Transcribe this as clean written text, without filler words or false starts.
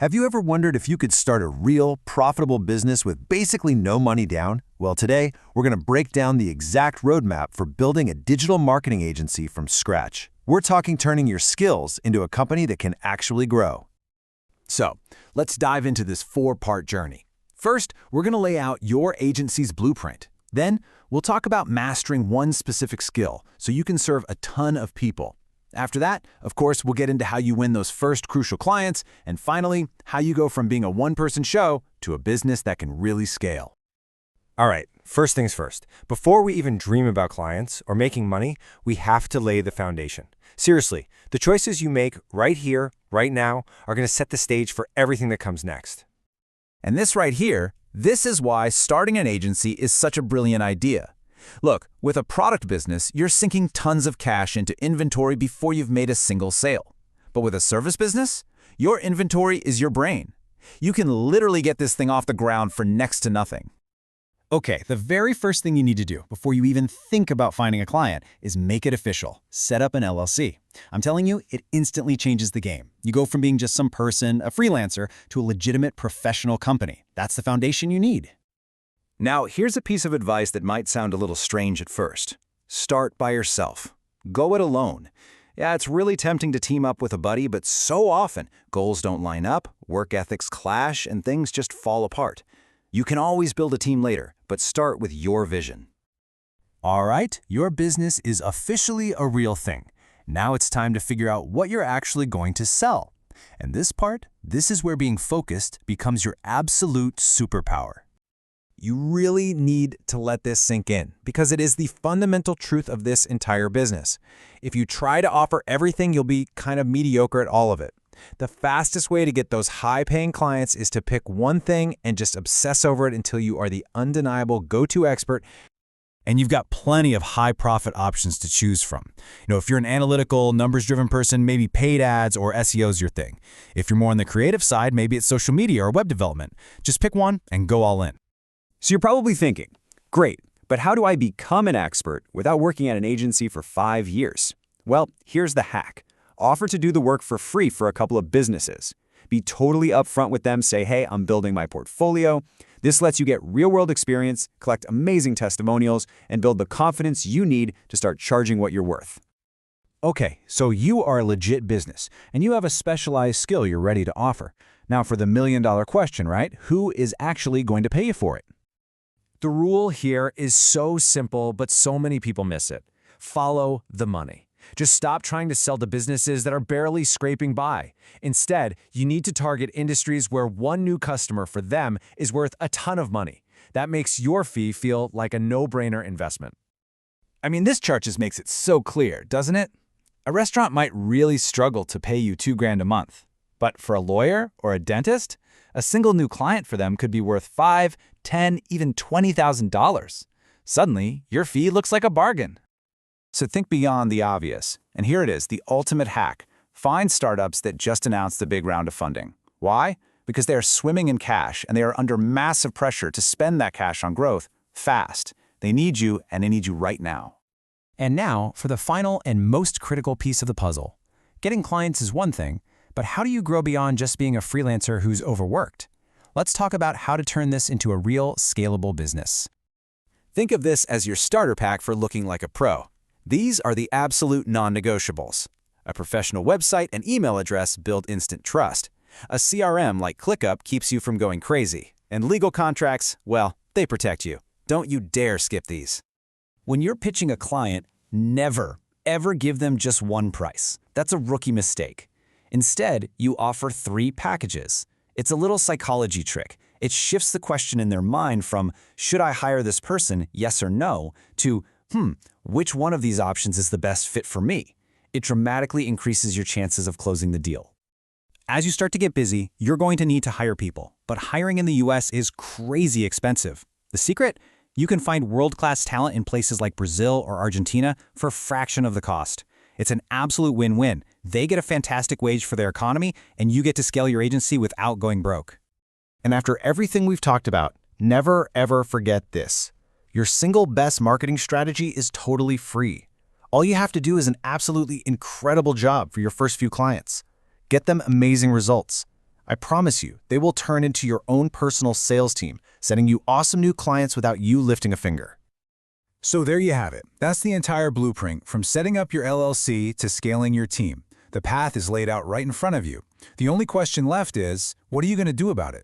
Have you ever wondered if you could start a real, profitable business with basically no money down? Well, today, we're going to break down the exact roadmap for building a digital marketing agency from scratch. We're talking turning your skills into a company that can actually grow. So, let's dive into this four-part journey. First, we're going to lay out your agency's blueprint. Then, we'll talk about mastering one specific skill so you can serve a ton of people. After that, of course, we'll get into how you win those first crucial clients, and finally, how you go from being a one-person show to a business that can really scale. All right, first things first. Before we even dream about clients or making money, we have to lay the foundation. Seriously, the choices you make right here, right now, are going to set the stage for everything that comes next. And this right here, this is why starting an agency is such a brilliant idea. Look, with a product business, you're sinking tons of cash into inventory before you've made a single sale. But with a service business, your inventory is your brain. You can literally get this thing off the ground for next to nothing. Okay, the very first thing you need to do before you even think about finding a client is make it official. Set up an LLC. I'm telling you, it instantly changes the game. You go from being just some person, a freelancer, to a legitimate professional company. That's the foundation you need. Now, here's a piece of advice that might sound a little strange at first. Start by yourself. Go it alone. Yeah, it's really tempting to team up with a buddy, but so often goals don't line up, work ethics clash, and things just fall apart. You can always build a team later, but start with your vision. All right, your business is officially a real thing. Now it's time to figure out what you're actually going to sell. And this is where being focused becomes your absolute superpower. You really need to let this sink in because it is the fundamental truth of this entire business. If you try to offer everything, you'll be kind of mediocre at all of it. The fastest way to get those high-paying clients is to pick one thing and just obsess over it until you are the undeniable go-to expert, and you've got plenty of high-profit options to choose from. If you're an analytical, numbers-driven person, maybe paid ads or SEO is your thing. If you're more on the creative side, maybe it's social media or web development. Just pick one and go all in. So you're probably thinking, great, but how do I become an expert without working at an agency for 5 years? Well, here's the hack. Offer to do the work for free for a couple of businesses. Be totally upfront with them, say, hey, I'm building my portfolio. This lets you get real-world experience, collect amazing testimonials, and build the confidence you need to start charging what you're worth. Okay, so you are a legit business, and you have a specialized skill you're ready to offer. Now for the million-dollar question, right? Who is actually going to pay you for it? The rule here is so simple, but so many people miss it. Follow the money. Just stop trying to sell to businesses that are barely scraping by. Instead, you need to target industries where one new customer for them is worth a ton of money. That makes your fee feel like a no-brainer investment. I mean, this chart just makes it so clear, doesn't it? A restaurant might really struggle to pay you $2,000 a month. But for a lawyer or a dentist, a single new client for them could be worth $5,000, $10,000, even $20,000. Suddenly, your fee looks like a bargain. So think beyond the obvious. And here it is, the ultimate hack. Find startups that just announced the big round of funding. Why? Because they are swimming in cash and they are under massive pressure to spend that cash on growth fast. They need you, and they need you right now. And now for the final and most critical piece of the puzzle. Getting clients is one thing, but how do you grow beyond just being a freelancer who's overworked? Let's talk about how to turn this into a real, scalable business. Think of this as your starter pack for looking like a pro. These are the absolute non-negotiables. A professional website and email address build instant trust. A CRM like ClickUp keeps you from going crazy. And legal contracts, well, they protect you. Don't you dare skip these. When you're pitching a client, never, ever give them just one price. That's a rookie mistake. Instead, you offer 3 packages. It's a little psychology trick. It shifts the question in their mind from, should I hire this person, yes or no, to, which one of these options is the best fit for me? It dramatically increases your chances of closing the deal. As you start to get busy, you're going to need to hire people, but hiring in the US is crazy expensive. The secret? You can find world-class talent in places like Brazil or Argentina for a fraction of the cost. It's an absolute win-win. They get a fantastic wage for their economy, and you get to scale your agency without going broke. And after everything we've talked about, never ever forget this. Your single best marketing strategy is totally free. All you have to do is an absolutely incredible job for your first few clients. Get them amazing results. I promise you, they will turn into your own personal sales team, sending you awesome new clients without you lifting a finger. So there you have it. That's the entire blueprint, from setting up your LLC to scaling your team. The path is laid out right in front of you. The only question left is, what are you going to do about it?